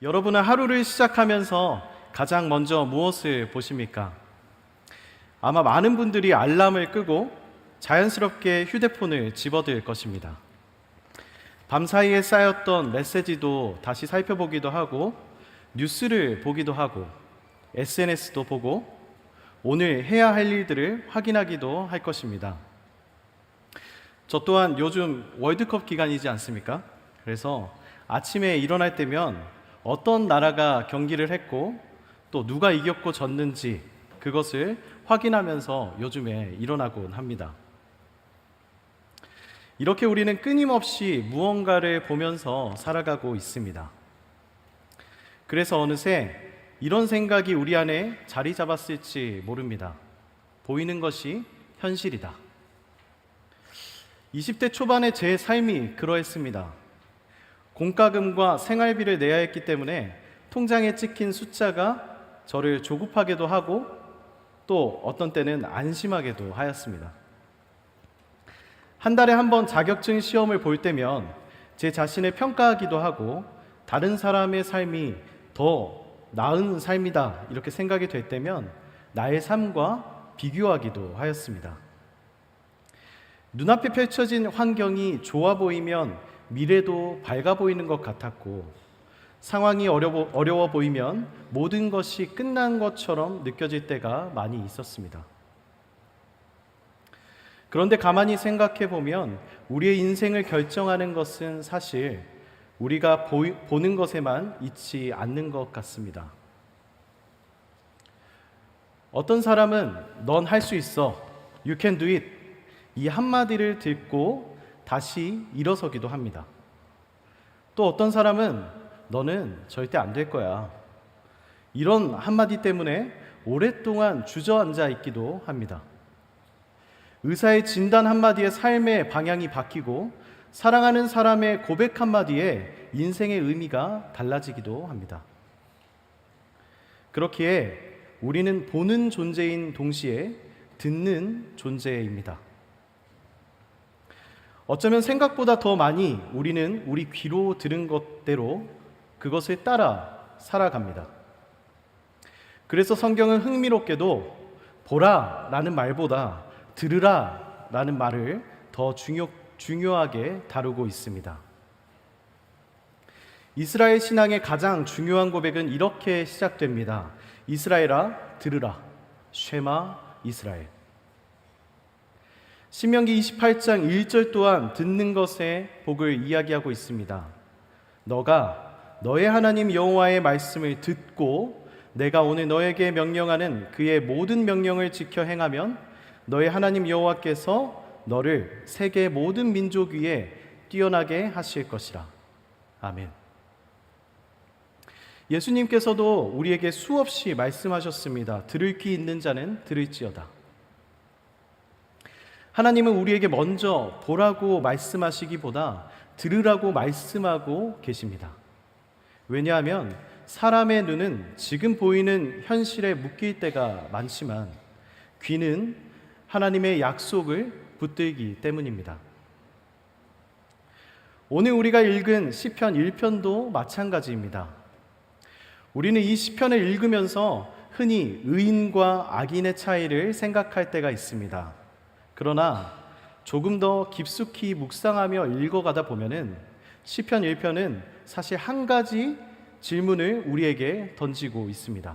여러분은 하루를 시작하면서 가장 먼저 무엇을 보십니까? 아마 많은 분들이 알람을 끄고 자연스럽게 휴대폰을 집어들 것입니다. 밤사이에 쌓였던 메시지도 다시 살펴보기도 하고, 뉴스를 보기도 하고, SNS도 보고, 오늘 해야 할 일들을 확인하기도 할 것입니다. 저 또한 요즘 월드컵 기간이지 않습니까? 그래서 아침에 일어날 때면 어떤 나라가 경기를 했고 또 누가 이겼고 졌는지 그것을 확인하면서 요즘에 일어나곤 합니다. 이렇게 우리는 끊임없이 무언가를 보면서 살아가고 있습니다. 그래서 어느새 이런 생각이 우리 안에 자리 잡았을지 모릅니다. 보이는 것이 현실이다. 20대 초반의 제 삶이 그러했습니다. 공과금과 생활비를 내야 했기 때문에 통장에 찍힌 숫자가 저를 조급하게도 하고 또 어떤 때는 안심하게도 하였습니다. 한 달에 한 번 자격증 시험을 볼 때면 제 자신을 평가하기도 하고 다른 사람의 삶이 더 나은 삶이다 이렇게 생각이 될 때면 나의 삶과 비교하기도 하였습니다. 눈앞에 펼쳐진 환경이 좋아 보이면 미래도 밝아 보이는 것 같았고, 상황이 어려워 보이면 모든 것이 끝난 것처럼 느껴질 때가 많이 있었습니다. 그런데 가만히 생각해 보면 우리의 인생을 결정하는 것은 사실 우리가 보는 것에만 있지 않는 것 같습니다. 어떤 사람은 넌 할 수 있어, You can do it, 이 한마디를 듣고 다시 일어서기도 합니다. 또 어떤 사람은 너는 절대 안 될 거야, 이런 한마디 때문에 오랫동안 주저앉아 있기도 합니다. 의사의 진단 한마디에 삶의 방향이 바뀌고 사랑하는 사람의 고백 한마디에 인생의 의미가 달라지기도 합니다. 그렇기에 우리는 보는 존재인 동시에 듣는 존재입니다. 어쩌면 생각보다 더 많이 우리는 우리 귀로 들은 것대로 그것을 따라 살아갑니다. 그래서 성경은 흥미롭게도 보라 라는 말보다 들으라 라는 말을 더 중요하게 다루고 있습니다. 이스라엘 신앙의 가장 중요한 고백은 이렇게 시작됩니다. 이스라엘아 들으라, 쉐마 이스라엘. 신명기 28장 1절 또한 듣는 것의 복을 이야기하고 있습니다. 너가 너의 하나님 여호와의 말씀을 듣고 내가 오늘 너에게 명령하는 그의 모든 명령을 지켜 행하면 너의 하나님 여호와께서 너를 세계 모든 민족 위에 뛰어나게 하실 것이라. 아멘. 예수님께서도 우리에게 수없이 말씀하셨습니다. 들을 귀 있는 자는 들을지어다. 하나님은 우리에게 먼저 보라고 말씀하시기보다 들으라고 말씀하고 계십니다. 왜냐하면 사람의 눈은 지금 보이는 현실에 묶일 때가 많지만 귀는 하나님의 약속을 붙들기 때문입니다. 오늘 우리가 읽은 시편 1편도 마찬가지입니다. 우리는 이 시편을 읽으면서 흔히 의인과 악인의 차이를 생각할 때가 있습니다. 그러나 조금 더 깊숙이 묵상하며 읽어가다 보면은 시편 1편은 사실 한 가지 질문을 우리에게 던지고 있습니다.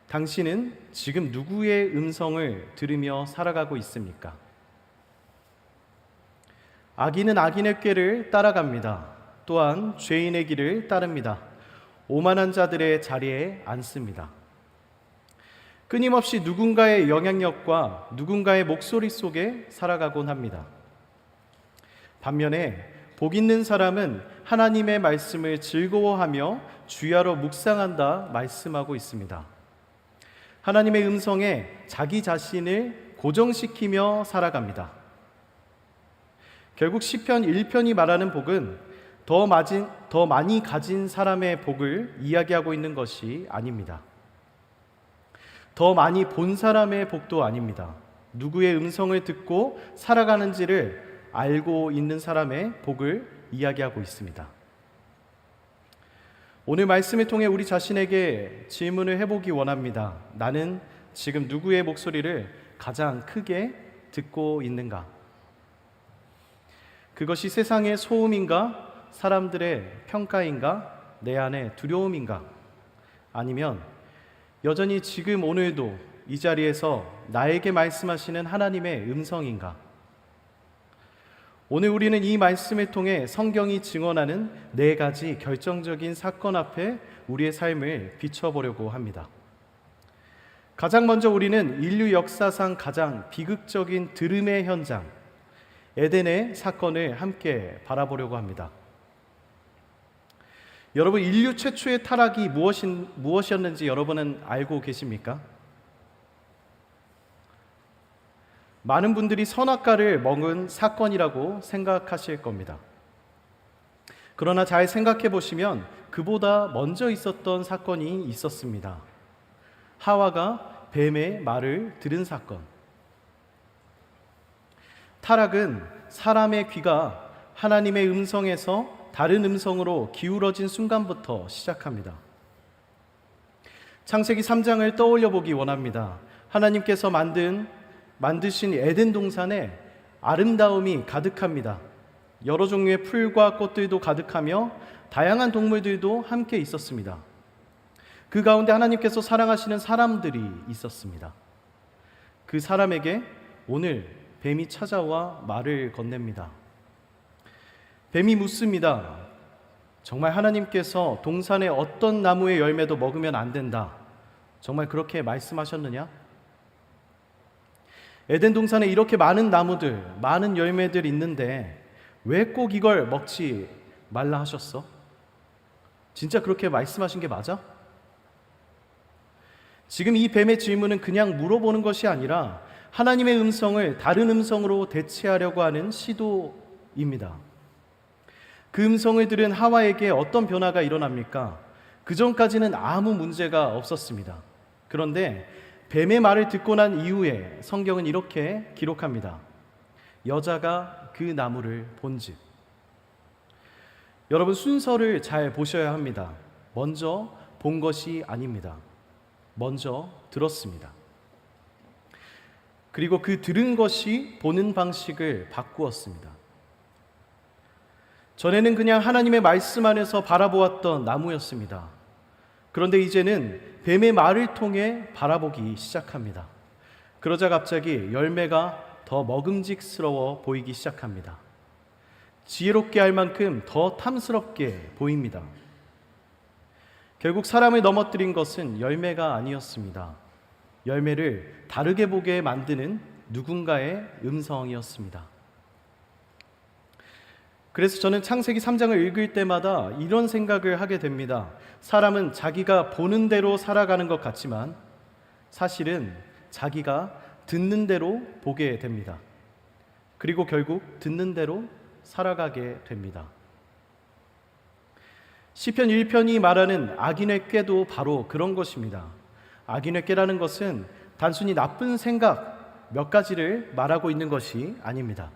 당신은 지금 누구의 음성을 들으며 살아가고 있습니까? 악인은 악인의 꾀를 따라갑니다. 또한 죄인의 길을 따릅니다. 오만한 자들의 자리에 앉습니다. 끊임없이 누군가의 영향력과 누군가의 목소리 속에 살아가곤 합니다. 반면에 복 있는 사람은 하나님의 말씀을 즐거워하며 주야로 묵상한다 말씀하고 있습니다. 하나님의 음성에 자기 자신을 고정시키며 살아갑니다. 결국 시편 1편이 말하는 복은 더 많이 가진 사람의 복을 이야기하고 있는 것이 아닙니다. 더 많이 본 사람의 복도 아닙니다. 누구의 음성을 듣고 살아가는지를 알고 있는 사람의 복을 이야기하고 있습니다. 오늘 말씀을 통해 우리 자신에게 질문을 해보기 원합니다. 나는 지금 누구의 목소리를 가장 크게 듣고 있는가? 그것이 세상의 소음인가? 사람들의 평가인가? 내 안의 두려움인가? 아니면 여전히 지금 오늘도 이 자리에서 나에게 말씀하시는 하나님의 음성인가? 오늘 우리는 이 말씀을 통해 성경이 증언하는 4가지 결정적인 사건 앞에 우리의 삶을 비춰보려고 합니다. 가장 먼저 우리는 인류 역사상 가장 비극적인 들음의 현장, 에덴의 사건을 함께 바라보려고 합니다. 여러분, 인류 최초의 타락이 무엇이었는지 여러분은 알고 계십니까? 많은 분들이 선악과를 먹은 사건이라고 생각하실 겁니다. 그러나 잘 생각해 보시면 그보다 먼저 있었던 사건이 있었습니다. 하와가 뱀의 말을 들은 사건. 타락은 사람의 귀가 하나님의 음성에서 다른 음성으로 기울어진 순간부터 시작합니다. 창세기 3장을 떠올려 보기 원합니다. 하나님께서 만드신 에덴 동산에 아름다움이 가득합니다. 여러 종류의 풀과 꽃들도 가득하며 다양한 동물들도 함께 있었습니다. 그 가운데 하나님께서 사랑하시는 사람들이 있었습니다. 그 사람에게 오늘 뱀이 찾아와 말을 건넵니다. 뱀이 묻습니다. 정말 하나님께서 동산의 어떤 나무의 열매도 먹으면 안 된다. 정말 그렇게 말씀하셨느냐? 에덴 동산에 이렇게 많은 나무들, 많은 열매들 있는데 왜 꼭 이걸 먹지 말라 하셨어? 진짜 그렇게 말씀하신 게 맞아? 지금 이 뱀의 질문은 그냥 물어보는 것이 아니라 하나님의 음성을 다른 음성으로 대체하려고 하는 시도입니다. 그 음성을 들은 하와에게 어떤 변화가 일어납니까? 그 전까지는 아무 문제가 없었습니다. 그런데 뱀의 말을 듣고 난 이후에 성경은 이렇게 기록합니다. 여자가 그 나무를 본즉. 여러분, 순서를 잘 보셔야 합니다. 먼저 본 것이 아닙니다. 먼저 들었습니다. 그리고 그 들은 것이 보는 방식을 바꾸었습니다. 전에는 그냥 하나님의 말씀 안에서 바라보았던 나무였습니다. 그런데 이제는 뱀의 말을 통해 바라보기 시작합니다. 그러자 갑자기 열매가 더 먹음직스러워 보이기 시작합니다. 지혜롭게 할 만큼 더 탐스럽게 보입니다. 결국 사람을 넘어뜨린 것은 열매가 아니었습니다. 열매를 다르게 보게 만드는 누군가의 음성이었습니다. 그래서 저는 창세기 3장을 읽을 때마다 이런 생각을 하게 됩니다. 사람은 자기가 보는 대로 살아가는 것 같지만 사실은 자기가 듣는 대로 보게 됩니다. 그리고 결국 듣는 대로 살아가게 됩니다. 시편 1편이 말하는 악인의 꾀도 바로 그런 것입니다. 악인의 꾀라는 것은 단순히 나쁜 생각 몇 가지를 말하고 있는 것이 아닙니다.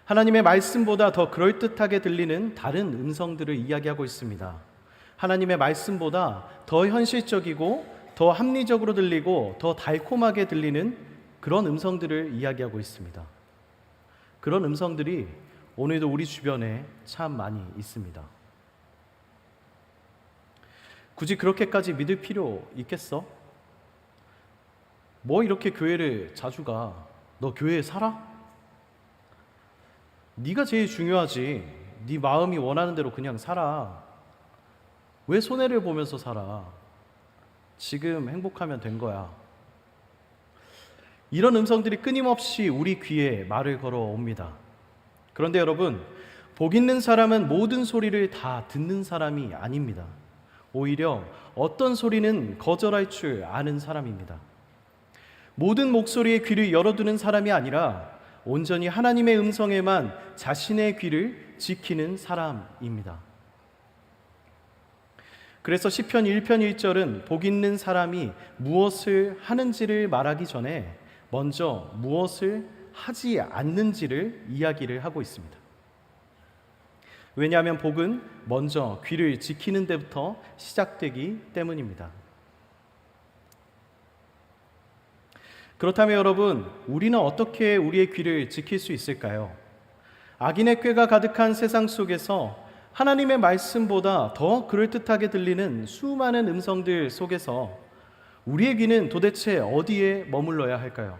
하나님의 말씀보다 더 그럴듯하게 들리는 다른 음성들을 이야기하고 있습니다. 하나님의 말씀보다 더 현실적이고 더 합리적으로 들리고 더 달콤하게 들리는 그런 음성들을 이야기하고 있습니다. 그런 음성들이 오늘도 우리 주변에 참 많이 있습니다. 굳이 그렇게까지 믿을 필요 있겠어? 뭐 이렇게 교회를 자주 가? 너 교회에 살아? 네가 제일 중요하지. 네 마음이 원하는 대로 그냥 살아. 왜 손해를 보면서 살아? 지금 행복하면 된 거야. 이런 음성들이 끊임없이 우리 귀에 말을 걸어옵니다. 그런데 여러분, 복 있는 사람은 모든 소리를 다 듣는 사람이 아닙니다. 오히려 어떤 소리는 거절할 줄 아는 사람입니다. 모든 목소리에 귀를 열어두는 사람이 아니라 온전히 하나님의 음성에만 자신의 귀를 지키는 사람입니다. 그래서 시편 1편 1절은 복 있는 사람이 무엇을 하는지를 말하기 전에 먼저 무엇을 하지 않는지를 이야기를 하고 있습니다. 왜냐하면 복은 먼저 귀를 지키는 데부터 시작되기 때문입니다. 그렇다면 여러분, 우리는 어떻게 우리의 귀를 지킬 수 있을까요? 악인의 꾀가 가득한 세상 속에서 하나님의 말씀보다 더 그럴듯하게 들리는 수많은 음성들 속에서 우리의 귀는 도대체 어디에 머물러야 할까요?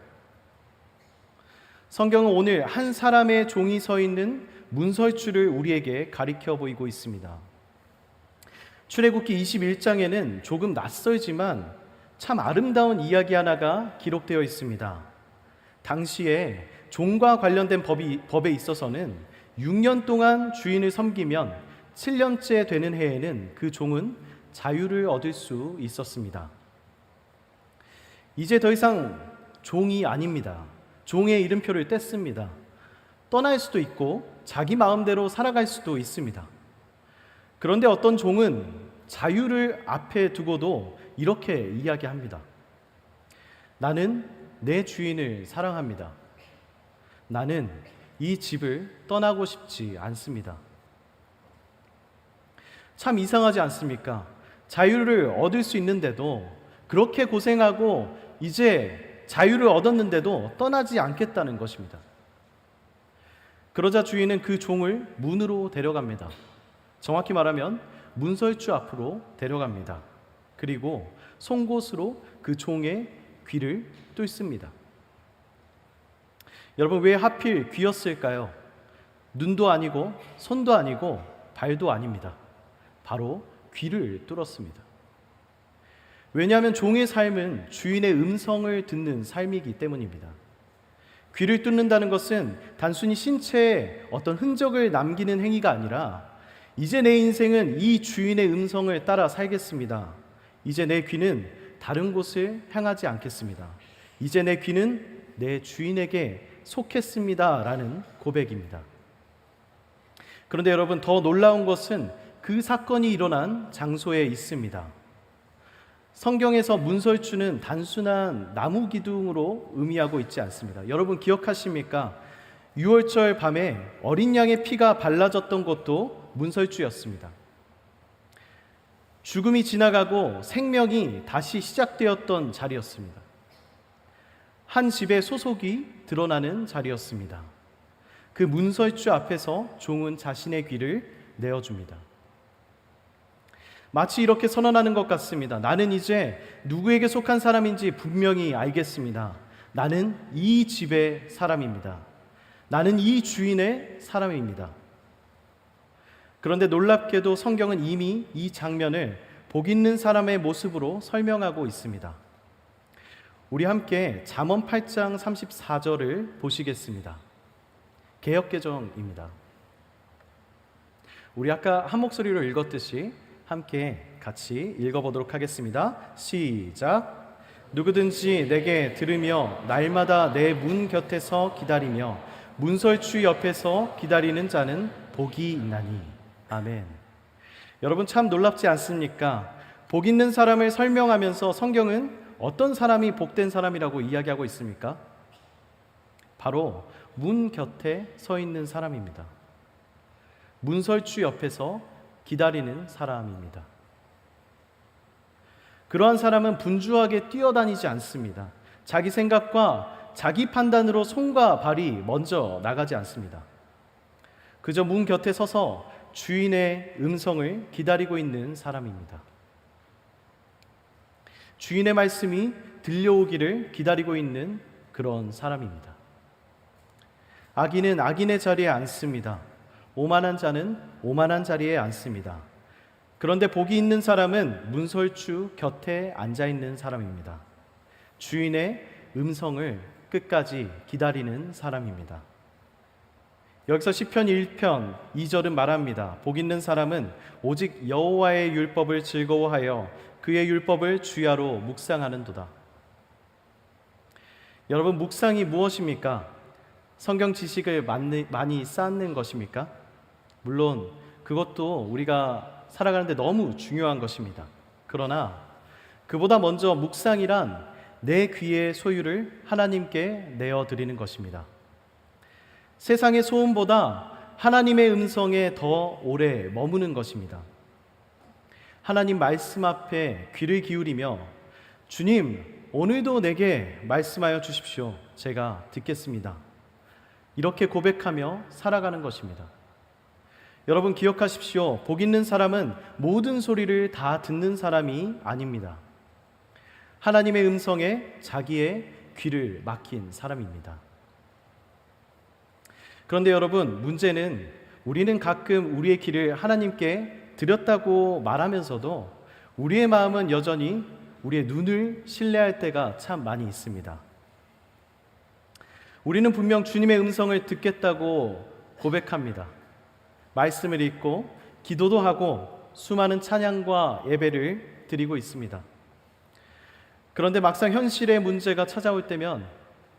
성경은 오늘 한 사람의 종이 서 있는 문설주를 우리에게 가리켜 보이고 있습니다. 출애굽기 21장에는 조금 낯설지만 참 아름다운 이야기 하나가 기록되어 있습니다. 당시에 종과 관련된 법에 있어서는 6년 동안 주인을 섬기면 7년째 되는 해에는 그 종은 자유를 얻을 수 있었습니다. 이제 더 이상 종이 아닙니다. 종의 이름표를 뗐습니다. 떠날 수도 있고 자기 마음대로 살아갈 수도 있습니다. 그런데 어떤 종은 자유를 앞에 두고도 이렇게 이야기합니다. 나는 내 주인을 사랑합니다. 나는 이 집을 떠나고 싶지 않습니다. 참 이상하지 않습니까? 자유를 얻을 수 있는데도 그렇게 고생하고 이제 자유를 얻었는데도 떠나지 않겠다는 것입니다. 그러자 주인은 그 종을 문으로 데려갑니다. 정확히 말하면 문설주 앞으로 데려갑니다. 그리고 송곳으로 그 종의 귀를 뚫습니다. 여러분, 왜 하필 귀였을까요? 눈도 아니고 손도 아니고 발도 아닙니다. 바로 귀를 뚫었습니다. 왜냐하면 종의 삶은 주인의 음성을 듣는 삶이기 때문입니다. 귀를 뚫는다는 것은 단순히 신체에 어떤 흔적을 남기는 행위가 아니라 이제 내 인생은 이 주인의 음성을 따라 살겠습니다. 이제 내 귀는 다른 곳을 향하지 않겠습니다. 이제 내 귀는 내 주인에게 속했습니다. 라는 고백입니다. 그런데 여러분, 더 놀라운 것은 그 사건이 일어난 장소에 있습니다. 성경에서 문설주는 단순한 나무 기둥으로 의미하고 있지 않습니다. 여러분 기억하십니까? 유월절 밤에 어린 양의 피가 발라졌던 것도 문설주였습니다. 죽음이 지나가고 생명이 다시 시작되었던 자리였습니다. 한 집의 소속이 드러나는 자리였습니다. 그 문설주 앞에서 종은 자신의 귀를 내어줍니다. 마치 이렇게 선언하는 것 같습니다. 나는 이제 누구에게 속한 사람인지 분명히 알겠습니다. 나는 이 집의 사람입니다. 나는 이 주인의 사람입니다. 그런데 놀랍게도 성경은 이미 이 장면을 복 있는 사람의 모습으로 설명하고 있습니다. 우리 함께 잠언 8장 34절을 보시겠습니다. 개역개정입니다. 우리 아까 한 목소리로 읽었듯이 함께 같이 읽어보도록 하겠습니다. 시작. 누구든지 내게 들으며 날마다 내 문 곁에서 기다리며 문설주 옆에서 기다리는 자는 복이 있나니. 아멘. 여러분 참 놀랍지 않습니까? 복 있는 사람을 설명하면서 성경은 어떤 사람이 복된 사람이라고 이야기하고 있습니까? 바로 문 곁에 서 있는 사람입니다. 문설주 옆에서 기다리는 사람입니다. 그러한 사람은 분주하게 뛰어다니지 않습니다. 자기 생각과 자기 판단으로 손과 발이 먼저 나가지 않습니다. 그저 문 곁에 서서 주인의 음성을 기다리고 있는 사람입니다. 주인의 말씀이 들려오기를 기다리고 있는 그런 사람입니다. 악인은 악인의 자리에 앉습니다. 오만한 자는 오만한 자리에 앉습니다. 그런데 복이 있는 사람은 문설주 곁에 앉아 있는 사람입니다. 주인의 음성을 끝까지 기다리는 사람입니다. 여기서 시편 1편 2절은 말합니다. 복 있는 사람은 오직 여호와의 율법을 즐거워하여 그의 율법을 주야로 묵상하는도다. 여러분, 묵상이 무엇입니까? 성경 지식을 많이 쌓는 것입니까? 물론 그것도 우리가 살아가는데 너무 중요한 것입니다. 그러나 그보다 먼저 묵상이란 내 귀의 소유를 하나님께 내어드리는 것입니다. 세상의 소음보다 하나님의 음성에 더 오래 머무는 것입니다. 하나님 말씀 앞에 귀를 기울이며 주님, 오늘도 내게 말씀하여 주십시오. 제가 듣겠습니다. 이렇게 고백하며 살아가는 것입니다. 여러분 기억하십시오. 복 있는 사람은 모든 소리를 다 듣는 사람이 아닙니다. 하나님의 음성에 자기의 귀를 맡긴 사람입니다. 그런데 여러분, 문제는 우리는 가끔 우리의 귀를 하나님께 드렸다고 말하면서도 우리의 마음은 여전히 우리의 눈을 신뢰할 때가 참 많이 있습니다. 우리는 분명 주님의 음성을 듣겠다고 고백합니다. 말씀을 읽고 기도도 하고 수많은 찬양과 예배를 드리고 있습니다. 그런데 막상 현실의 문제가 찾아올 때면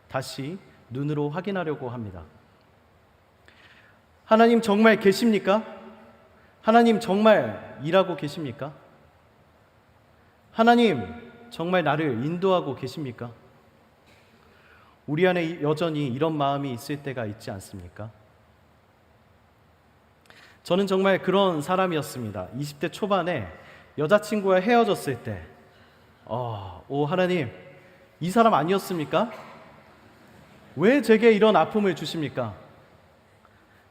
다시 눈으로 확인하려고 합니다. 하나님 정말 계십니까? 하나님 정말 일하고 계십니까? 하나님 정말 나를 인도하고 계십니까? 우리 안에 여전히 이런 마음이 있을 때가 있지 않습니까? 저는 정말 그런 사람이었습니다. 20대 초반에 여자친구와 헤어졌을 때 오 하나님, 이 사람 아니었습니까? 왜 제게 이런 아픔을 주십니까?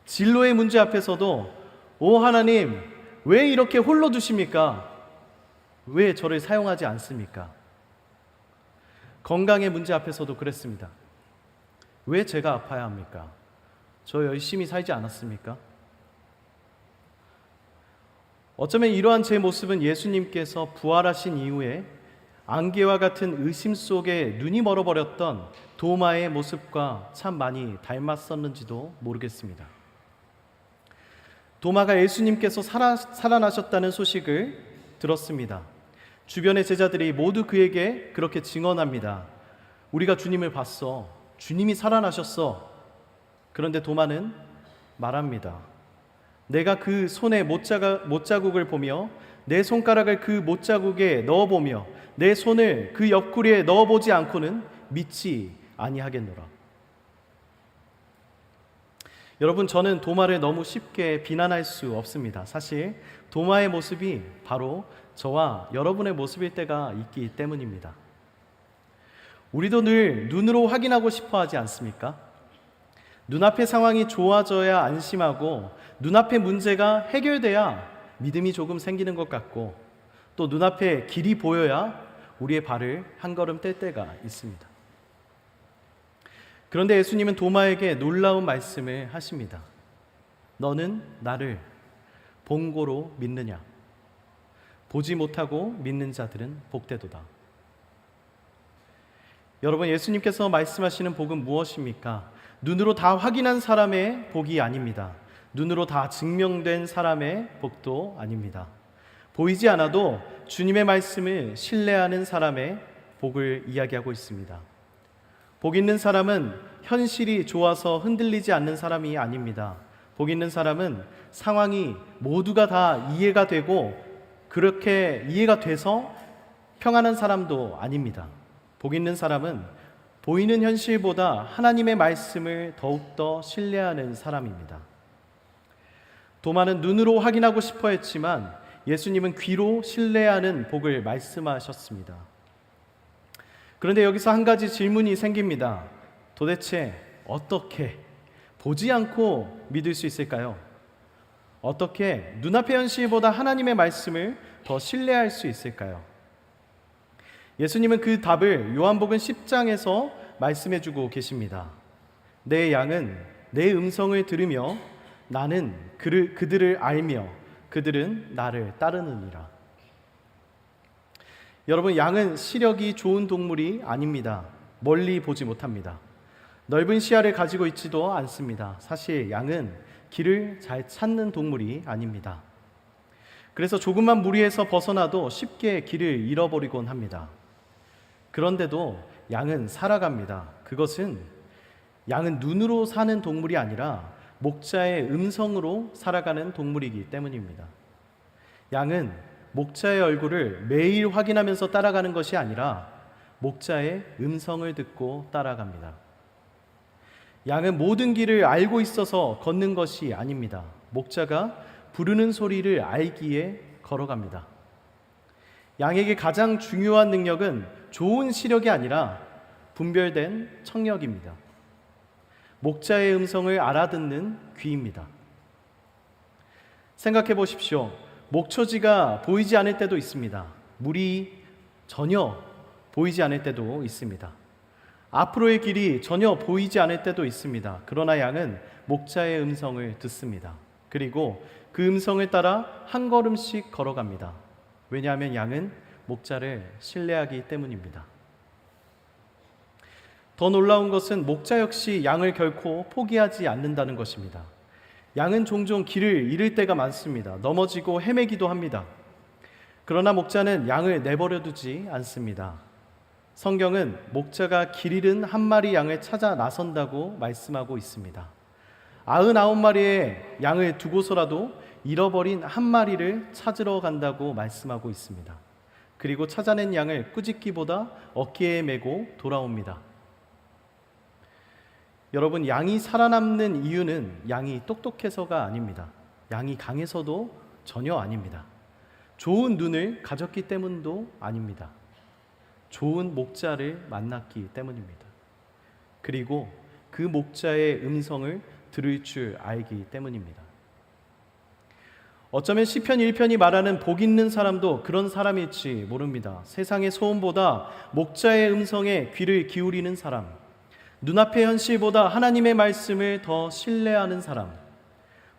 진로의 문제 앞에서도 오 하나님, 왜 이렇게 홀로 두십니까? 왜 저를 사용하지 않습니까? 건강의 문제 앞에서도 그랬습니다. 왜 제가 아파야 합니까? 저 열심히 살지 않았습니까? 어쩌면 이러한 제 모습은 예수님께서 부활하신 이후에 안개와 같은 의심 속에 눈이 멀어버렸던 도마의 모습과 참 많이 닮았었는지도 모르겠습니다. 도마가 예수님께서 살아나셨다는 소식을 들었습니다. 주변의 제자들이 모두 그에게 그렇게 증언합니다. 우리가 주님을 봤어. 주님이 살아나셨어. 그런데 도마는 말합니다. 내가 그 손에 못자국을 보며 내 손가락을 그 못자국에 넣어보며 내 손을 그 옆구리에 넣어보지 않고는 믿지 아니하겠노라. 여러분, 저는 도마를 너무 쉽게 비난할 수 없습니다. 사실 도마의 모습이 바로 저와 여러분의 모습일 때가 있기 때문입니다. 우리도 늘 눈으로 확인하고 싶어 하지 않습니까? 눈앞의 상황이 좋아져야 안심하고 눈앞의 문제가 해결돼야 믿음이 조금 생기는 것 같고 또 눈앞에 길이 보여야 우리의 발을 한 걸음 뗄 때가 있습니다. 그런데 예수님은 도마에게 놀라운 말씀을 하십니다. 너는 나를 본고로 믿느냐? 보지 못하고 믿는 자들은 복되도다. 여러분, 예수님께서 말씀하시는 복은 무엇입니까? 눈으로 다 확인한 사람의 복이 아닙니다. 눈으로 다 증명된 사람의 복도 아닙니다. 보이지 않아도 주님의 말씀을 신뢰하는 사람의 복을 이야기하고 있습니다. 복 있는 사람은 현실이 좋아서 흔들리지 않는 사람이 아닙니다. 복 있는 사람은 상황이 모두가 다 이해가 되고 그렇게 이해가 돼서 평안한 사람도 아닙니다. 복 있는 사람은 보이는 현실보다 하나님의 말씀을 더욱더 신뢰하는 사람입니다. 도마는 눈으로 확인하고 싶어 했지만 예수님은 귀로 신뢰하는 복을 말씀하셨습니다. 그런데 여기서 한 가지 질문이 생깁니다. 도대체 어떻게 보지 않고 믿을 수 있을까요? 어떻게 눈앞의 현실보다 하나님의 말씀을 더 신뢰할 수 있을까요? 예수님은 그 답을 요한복음 10장에서 말씀해주고 계십니다. 내 양은 내 음성을 들으며 나는 그들을 알며 그들은 나를 따르느니라. 여러분, 양은 시력이 좋은 동물이 아닙니다. 멀리 보지 못합니다. 넓은 시야를 가지고 있지도 않습니다. 사실 양은 길을 잘 찾는 동물이 아닙니다. 그래서 조금만 무리해서 벗어나도 쉽게 길을 잃어버리곤 합니다. 그런데도 양은 살아갑니다. 그것은 양은 눈으로 사는 동물이 아니라 목자의 음성으로 살아가는 동물이기 때문입니다. 양은 목자의 얼굴을 매일 확인하면서 따라가는 것이 아니라 목자의 음성을 듣고 따라갑니다. 양은 모든 길을 알고 있어서 걷는 것이 아닙니다. 목자가 부르는 소리를 알기에 걸어갑니다. 양에게 가장 중요한 능력은 좋은 시력이 아니라 분별된 청력입니다. 목자의 음성을 알아듣는 귀입니다. 생각해 보십시오. 목초지가 보이지 않을 때도 있습니다. 물이 전혀 보이지 않을 때도 있습니다. 앞으로의 길이 전혀 보이지 않을 때도 있습니다. 그러나 양은 목자의 음성을 듣습니다. 그리고 그 음성을 따라 한 걸음씩 걸어갑니다. 왜냐하면 양은 목자를 신뢰하기 때문입니다. 더 놀라운 것은 목자 역시 양을 결코 포기하지 않는다는 것입니다. 양은 종종 길을 잃을 때가 많습니다. 넘어지고 헤매기도 합니다. 그러나 목자는 양을 내버려 두지 않습니다. 성경은 목자가 길 잃은 한 마리 양을 찾아 나선다고 말씀하고 있습니다. 99마리의 양을 두고서라도 잃어버린 한 마리를 찾으러 간다고 말씀하고 있습니다. 그리고 찾아낸 양을 꾸짖기보다 어깨에 메고 돌아옵니다. 여러분, 양이 살아남는 이유는 양이 똑똑해서가 아닙니다. 양이 강해서도 전혀 아닙니다. 좋은 눈을 가졌기 때문도 아닙니다. 좋은 목자를 만났기 때문입니다. 그리고 그 목자의 음성을 들을 줄 알기 때문입니다. 어쩌면 시편 1편이 말하는 복 있는 사람도 그런 사람일지 모릅니다. 세상의 소음보다 목자의 음성에 귀를 기울이는 사람, 눈앞의 현실보다 하나님의 말씀을 더 신뢰하는 사람,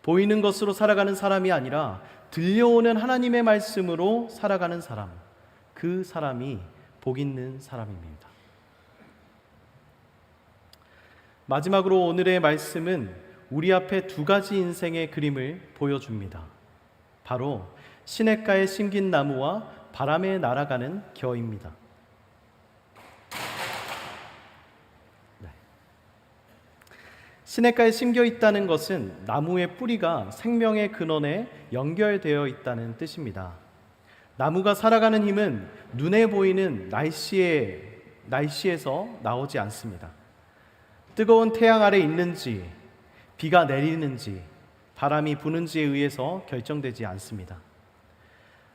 보이는 것으로 살아가는 사람이 아니라 들려오는 하나님의 말씀으로 살아가는 사람, 그 사람이 복 있는 사람입니다. 마지막으로 오늘의 말씀은 우리 앞에 두 가지 인생의 그림을 보여줍니다. 바로 시냇가에 심긴 나무와 바람에 날아가는 겨입니다. 시냇가에 심겨 있다는 것은 나무의 뿌리가 생명의 근원에 연결되어 있다는 뜻입니다. 나무가 살아가는 힘은 눈에 보이는 날씨에서 나오지 않습니다. 뜨거운 태양 아래 있는지, 비가 내리는지, 바람이 부는지에 의해서 결정되지 않습니다.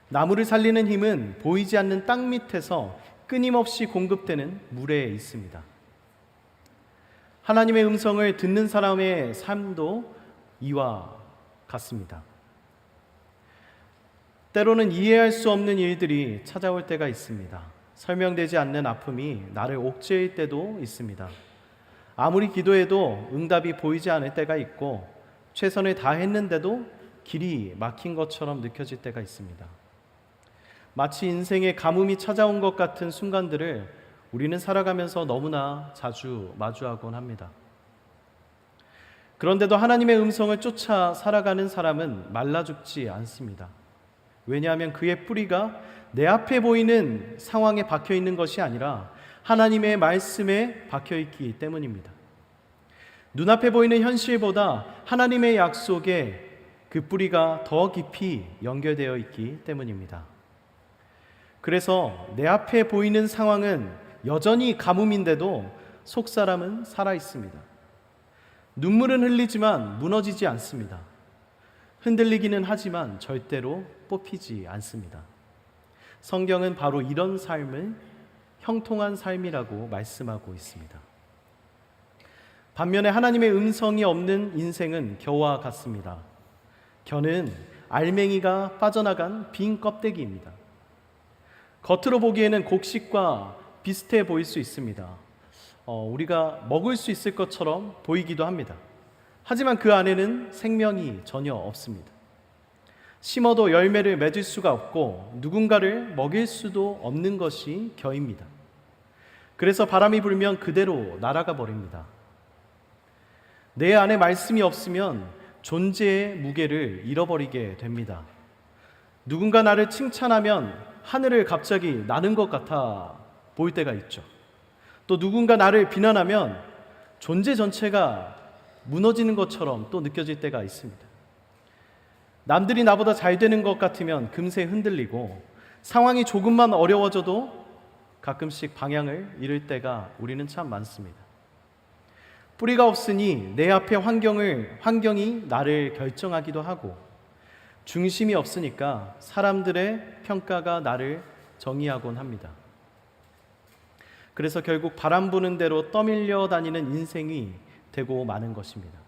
나무를 살리는 힘은 보이지 않는 땅 밑에서 끊임없이 공급되는 물에 있습니다. 하나님의 음성을 듣는 사람의 삶도 이와 같습니다. 때로는 이해할 수 없는 일들이 찾아올 때가 있습니다. 설명되지 않는 아픔이 나를 옥죄일 때도 있습니다. 아무리 기도해도 응답이 보이지 않을 때가 있고 최선을 다했는데도 길이 막힌 것처럼 느껴질 때가 있습니다. 마치 인생의 가뭄이 찾아온 것 같은 순간들을 우리는 살아가면서 너무나 자주 마주하곤 합니다. 그런데도 하나님의 음성을 쫓아 살아가는 사람은 말라 죽지 않습니다. 왜냐하면 그의 뿌리가 내 앞에 보이는 상황에 박혀 있는 것이 아니라 하나님의 말씀에 박혀 있기 때문입니다. 눈앞에 보이는 현실보다 하나님의 약속에 그 뿌리가 더 깊이 연결되어 있기 때문입니다. 그래서 내 앞에 보이는 상황은 여전히 가뭄인데도 속사람은 살아 있습니다. 눈물은 흘리지만 무너지지 않습니다. 흔들리기는 하지만 절대로 뽑히지 않습니다. 성경은 바로 이런 삶을 형통한 삶이라고 말씀하고 있습니다. 반면에 하나님의 음성이 없는 인생은 겨와 같습니다. 겨는 알맹이가 빠져나간 빈 껍데기입니다. 겉으로 보기에는 곡식과 비슷해 보일 수 있습니다. 우리가 먹을 수 있을 것처럼 보이기도 합니다. 하지만 그 안에는 생명이 전혀 없습니다. 심어도 열매를 맺을 수가 없고 누군가를 먹일 수도 없는 것이 겨입니다. 그래서 바람이 불면 그대로 날아가 버립니다. 내 안에 말씀이 없으면 존재의 무게를 잃어버리게 됩니다. 누군가 나를 칭찬하면 하늘을 갑자기 나는 것 같아 보일 때가 있죠. 또 누군가 나를 비난하면 존재 전체가 무너지는 것처럼 또 느껴질 때가 있습니다. 남들이 나보다 잘 되는 것 같으면 금세 흔들리고 상황이 조금만 어려워져도 가끔씩 방향을 잃을 때가 우리는 참 많습니다. 뿌리가 없으니 내 앞에 환경이 나를 결정하기도 하고, 중심이 없으니까 사람들의 평가가 나를 정의하곤 합니다. 그래서 결국 바람 부는 대로 떠밀려 다니는 인생이 되고 마는 것입니다.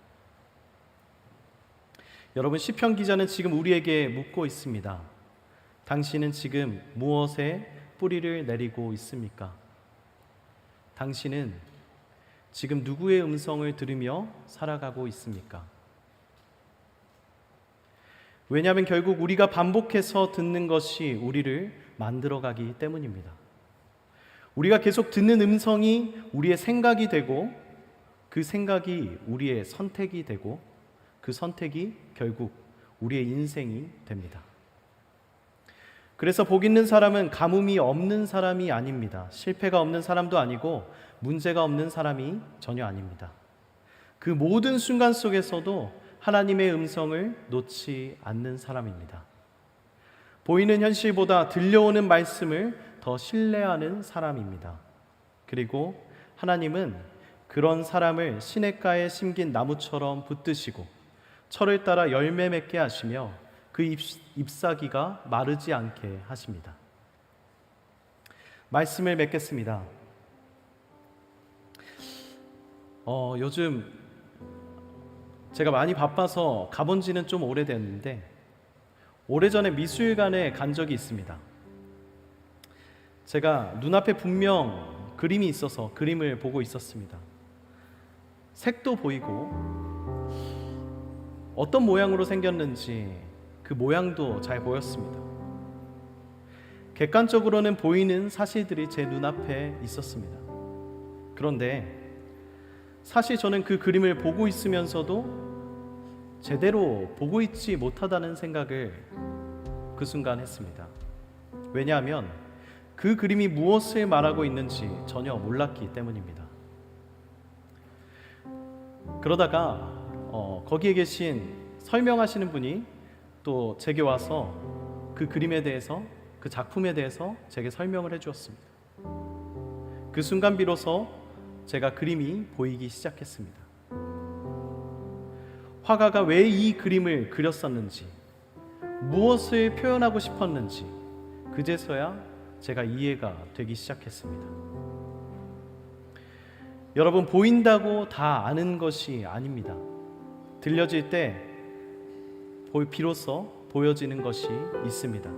여러분, 시편 기자는 지금 우리에게 묻고 있습니다. 당신은 지금 무엇에 뿌리를 내리고 있습니까? 당신은 지금 누구의 음성을 들으며 살아가고 있습니까? 왜냐하면 결국 우리가 반복해서 듣는 것이 우리를 만들어가기 때문입니다. 우리가 계속 듣는 음성이 우리의 생각이 되고, 그 생각이 우리의 선택이 되고, 그 선택이 결국 우리의 인생이 됩니다. 그래서 복 있는 사람은 가뭄이 없는 사람이 아닙니다. 실패가 없는 사람도 아니고 문제가 없는 사람이 전혀 아닙니다. 그 모든 순간 속에서도 하나님의 음성을 놓지 않는 사람입니다. 보이는 현실보다 들려오는 말씀을 더 신뢰하는 사람입니다. 그리고 하나님은 그런 사람을 시냇가에 심긴 나무처럼 붙드시고 철을 따라 열매 맺게 하시며 그 잎사귀가 마르지 않게 하십니다. 말씀을 맺겠습니다. 요즘 제가 많이 바빠서 가본 지는 좀 오래됐는데, 오래전에 미술관에 간 적이 있습니다. 제가 눈앞에 분명 그림이 있어서 그림을 보고 있었습니다. 색도 보이고 어떤 모양으로 생겼는지 그 모양도 잘 보였습니다. 객관적으로는 보이는 사실들이 제 눈앞에 있었습니다. 그런데 사실 저는 그 그림을 보고 있으면서도 제대로 보고 있지 못하다는 생각을 그 순간 했습니다. 왜냐하면 그 그림이 무엇을 말하고 있는지 전혀 몰랐기 때문입니다. 그러다가 거기에 계신 설명하시는 분이 또 제게 와서 그 그림에 대해서, 그 작품에 대해서 제게 설명을 해주었습니다. 그 순간 비로소 제가 그림이 보이기 시작했습니다. 화가가 왜 이 그림을 그렸었는지, 무엇을 표현하고 싶었는지 그제서야 제가 이해가 되기 시작했습니다. 여러분, 보인다고 다 아는 것이 아닙니다. 들려질 때 비로소 보여지는 것이 있습니다.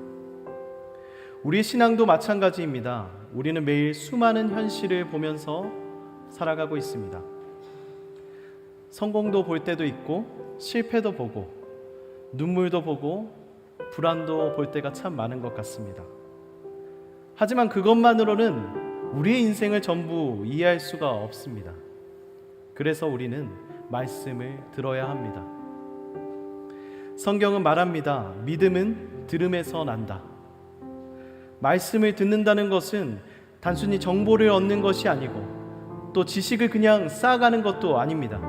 우리의 신앙도 마찬가지입니다. 우리는 매일 수많은 현실을 보면서 살아가고 있습니다. 성공도 볼 때도 있고, 실패도 보고, 눈물도 보고, 불안도 볼 때가 참 많은 것 같습니다. 하지만 그것만으로는 우리의 인생을 전부 이해할 수가 없습니다. 그래서 우리는 말씀을 들어야 합니다. 성경은 말합니다. 믿음은 들음에서 난다. 말씀을 듣는다는 것은 단순히 정보를 얻는 것이 아니고 또 지식을 그냥 쌓아가는 것도 아닙니다.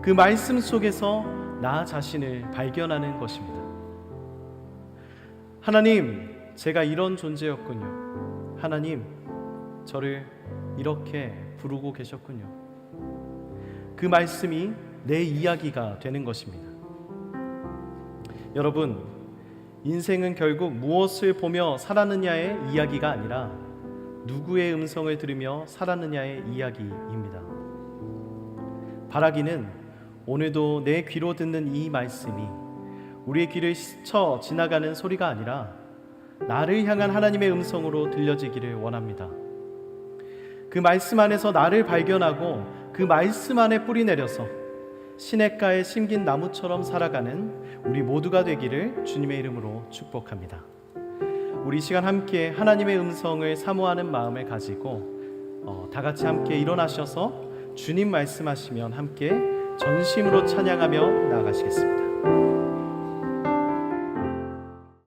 그 말씀 속에서 나 자신을 발견하는 것입니다. 하나님, 제가 이런 존재였군요. 하나님, 저를 이렇게 부르고 계셨군요. 그 말씀이 내 이야기가 되는 것입니다. 여러분, 인생은 결국 무엇을 보며 살았느냐의 이야기가 아니라 누구의 음성을 들으며 살았느냐의 이야기입니다. 바라기는 오늘도 내 귀로 듣는 이 말씀이 우리의 귀를 스쳐 지나가는 소리가 아니라 나를 향한 하나님의 음성으로 들려지기를 원합니다. 그 말씀 안에서 나를 발견하고 그 말씀 안에 뿌리 내려서 시냇가에 심긴 나무처럼 살아가는 우리 모두가 되기를 주님의 이름으로 축복합니다. 우리 시간 함께 하나님의 음성을 사모하는 마음을 가지고 다 같이 함께 일어나셔서 주님 말씀하시면 함께 전심으로 찬양하며 나아가시겠습니다.